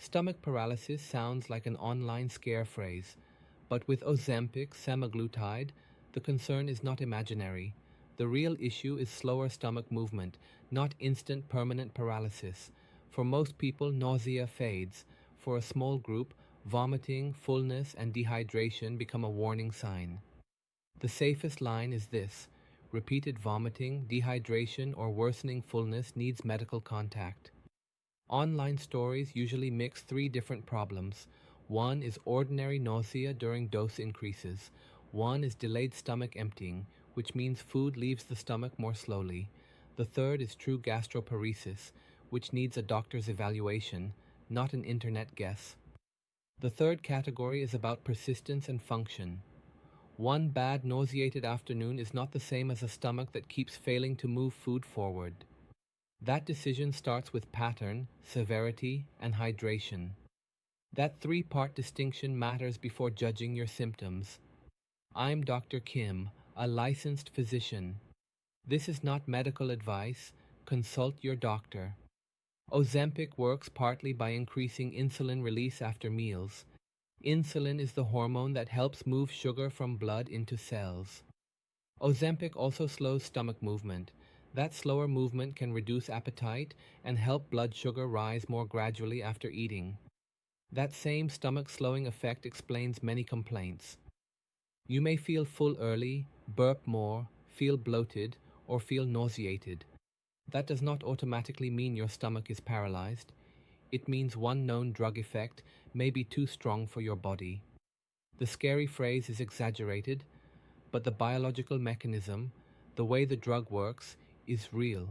Stomach paralysis sounds like an online scare phrase, but with Ozempic, Semaglutide, the concern is not imaginary. The real issue is slower stomach movement, not instant permanent paralysis. For most people, nausea fades. For a small group, vomiting, fullness, and dehydration become a warning sign. The safest line is this: repeated vomiting, dehydration, or worsening fullness needs medical contact. Online stories usually mix three different problems. One is ordinary nausea during dose increases. One is delayed stomach emptying, which means food leaves the stomach more slowly. The third is true gastroparesis, which needs a doctor's evaluation, not an internet guess. The third category is about persistence and function. One bad nauseated afternoon is not the same as a stomach that keeps failing to move food forward. That decision starts with pattern, severity, and hydration. That three-part distinction matters before judging your symptoms. I'm Dr. Kim, a licensed physician. This is not medical advice. Consult your doctor. Ozempic works partly by increasing insulin release after meals. Insulin is the hormone that helps move sugar from blood into cells. Ozempic also slows stomach movement. That slower movement can reduce appetite and help blood sugar rise more gradually after eating. That same stomach slowing effect explains many complaints. You may feel full early, burp more, feel bloated, or feel nauseated. That does not automatically mean your stomach is paralyzed. It means one known drug effect may be too strong for your body. The scary phrase is exaggerated, but the biological mechanism, the way the drug works, is real.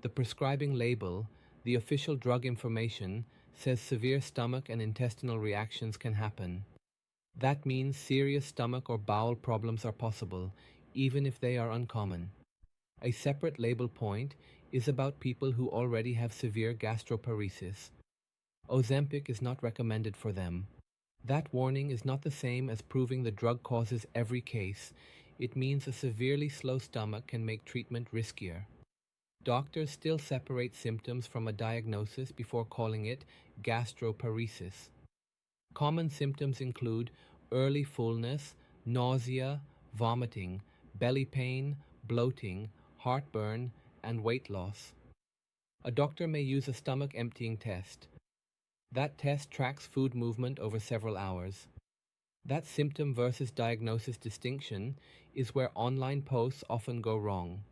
The prescribing label, the official drug information, says severe stomach and intestinal reactions can happen. That means serious stomach or bowel problems are possible, even if they are uncommon. A separate label point is about people who already have severe gastroparesis. Ozempic is not recommended for them. That warning is not the same as proving the drug causes every case. It means a severely slow stomach can make treatment riskier. Doctors still separate symptoms from a diagnosis before calling it gastroparesis. Common symptoms include early fullness, nausea, vomiting, belly pain, bloating, heartburn, and weight loss. A doctor may use a stomach emptying test. That test tracks food movement over several hours. That symptom versus diagnosis distinction is where online posts often go wrong.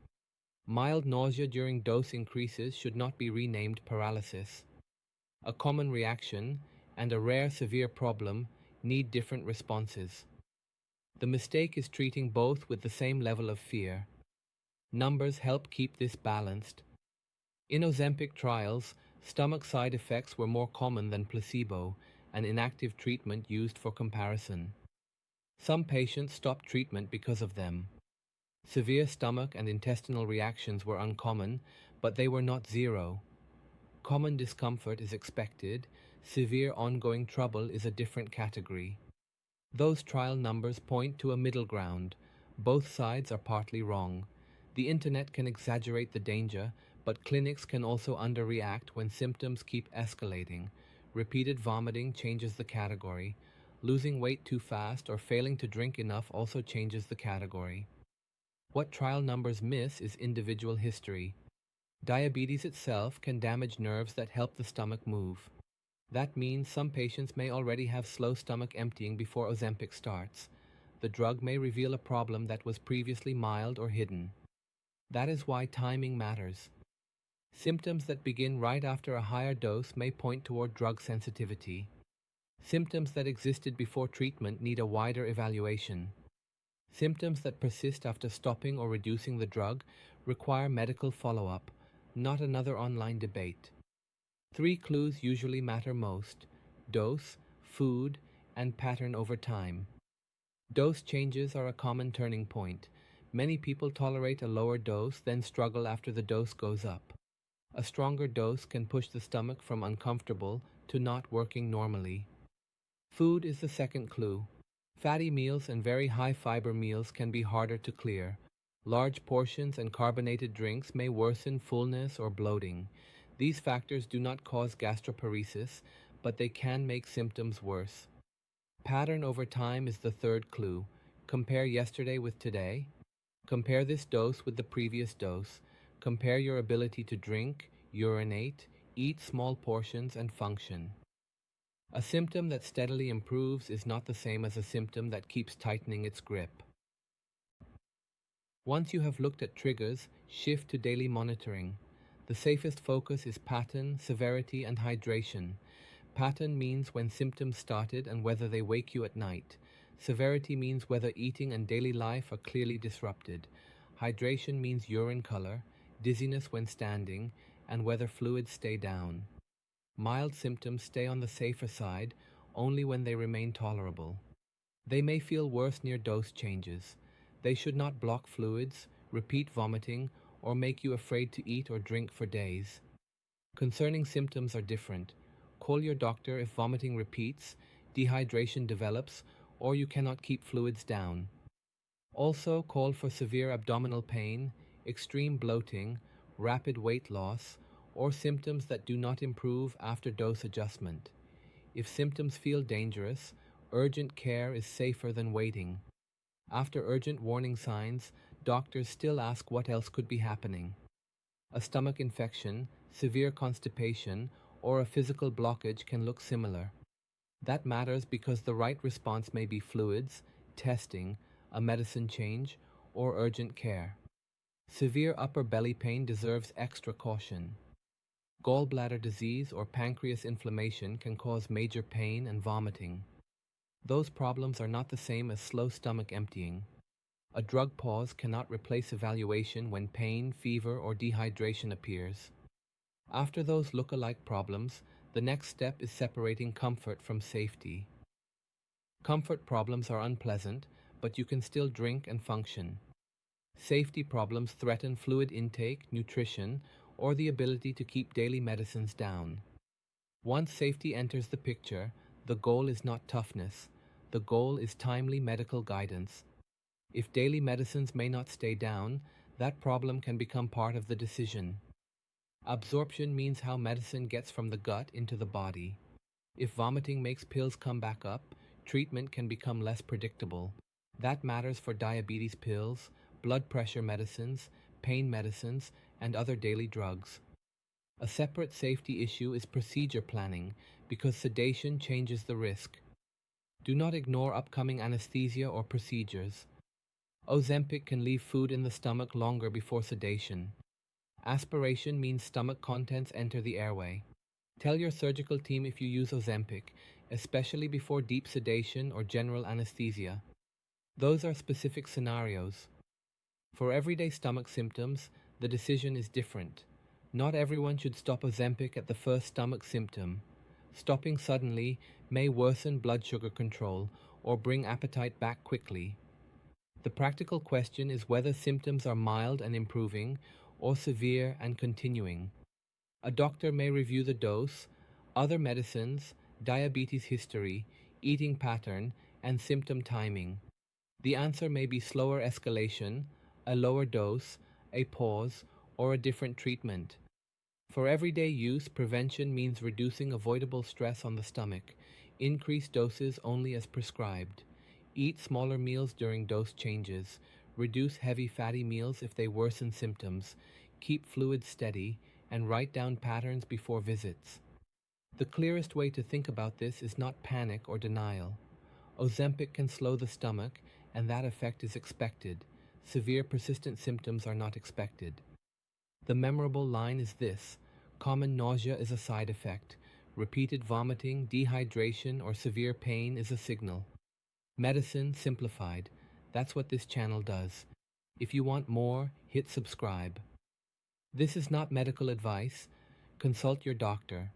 Mild nausea during dose increases should not be renamed paralysis. A common reaction and a rare severe problem need different responses. The mistake is treating both with the same level of fear. Numbers help keep this balanced. In Ozempic trials, stomach side effects were more common than placebo, an inactive treatment used for comparison. Some patients stopped treatment because of them. Severe stomach and intestinal reactions were uncommon, but they were not zero. Common discomfort is expected. Severe ongoing trouble is a different category. Those trial numbers point to a middle ground. Both sides are partly wrong. The internet can exaggerate the danger, but clinics can also underreact when symptoms keep escalating. Repeated vomiting changes the category. Losing weight too fast or failing to drink enough also changes the category. What trial numbers miss is individual history. Diabetes itself can damage nerves that help the stomach move. That means some patients may already have slow stomach emptying before Ozempic starts. The drug may reveal a problem that was previously mild or hidden. That is why timing matters. Symptoms that begin right after a higher dose may point toward drug sensitivity. Symptoms that existed before treatment need a wider evaluation. Symptoms that persist after stopping or reducing the drug require medical follow-up, not another online debate. 3 clues usually matter most: dose, food, and pattern over time. Dose changes are a common turning point. Many people tolerate a lower dose, then struggle after the dose goes up. A stronger dose can push the stomach from uncomfortable to not working normally. Food is the second clue. Fatty meals and very high fiber meals can be harder to clear. Large portions and carbonated drinks may worsen fullness or bloating. These factors do not cause gastroparesis, but they can make symptoms worse. Pattern over time is the third clue. Compare yesterday with today. Compare this dose with the previous dose. Compare your ability to drink, urinate, eat small portions, and function. A symptom that steadily improves is not the same as a symptom that keeps tightening its grip. Once you have looked at triggers, shift to daily monitoring. The safest focus is pattern, severity, and hydration. Pattern means when symptoms started and whether they wake you at night. Severity means whether eating and daily life are clearly disrupted. Hydration means urine color, dizziness when standing, and whether fluids stay down. Mild symptoms stay on the safer side only when they remain tolerable. They may feel worse near dose changes. They should not block fluids, repeat vomiting, or make you afraid to eat or drink for days. Concerning symptoms are different. Call your doctor if vomiting repeats, dehydration develops, or you cannot keep fluids down. Also, call for severe abdominal pain, extreme bloating, rapid weight loss, or symptoms that do not improve after dose adjustment. If symptoms feel dangerous, urgent care is safer than waiting. After urgent warning signs, doctors still ask what else could be happening. A stomach infection, severe constipation, or a physical blockage can look similar. That matters because the right response may be fluids, testing, a medicine change, or urgent care. Severe upper belly pain deserves extra caution. Gallbladder disease or pancreas inflammation can cause major pain and vomiting. Those problems are not the same as slow stomach emptying. A drug pause cannot replace evaluation when pain, fever, or dehydration appears. After those look-alike problems, the next step is separating comfort from safety. Comfort problems are unpleasant, but you can still drink and function. Safety problems threaten fluid intake, nutrition, or the ability to keep daily medicines down. Once safety enters the picture, the goal is not toughness. The goal is timely medical guidance. If daily medicines may not stay down, that problem can become part of the decision. Absorption means how medicine gets from the gut into the body. If vomiting makes pills come back up, treatment can become less predictable. That matters for diabetes pills, blood pressure medicines, pain medicines, and other daily drugs. A separate safety issue is procedure planning because sedation changes the risk. Do not ignore upcoming anesthesia or procedures. Ozempic can leave food in the stomach longer before sedation. Aspiration means stomach contents enter the airway. Tell your surgical team if you use Ozempic, especially before deep sedation or general anesthesia. Those are specific scenarios. For everyday stomach symptoms, the decision is different. Not everyone should stop Ozempic at the first stomach symptom. Stopping suddenly may worsen blood sugar control or bring appetite back quickly. The practical question is whether symptoms are mild and improving or severe and continuing. A doctor may review the dose, other medicines, diabetes history, eating pattern, and symptom timing. The answer may be slower escalation, a lower dose, a pause, or a different treatment. For everyday use, prevention means reducing avoidable stress on the stomach. Increase doses only as prescribed. Eat smaller meals during dose changes. Reduce heavy fatty meals if they worsen symptoms. Keep fluids steady, and write down patterns before visits. The clearest way to think about this is not panic or denial. Ozempic can slow the stomach, and that effect is expected. Severe persistent symptoms are not expected. The memorable line is this: common nausea is a side effect. Repeated vomiting, dehydration, or severe pain is a signal. Medicine simplified. That's what this channel does. If you want more, hit subscribe. This is not medical advice. Consult your doctor.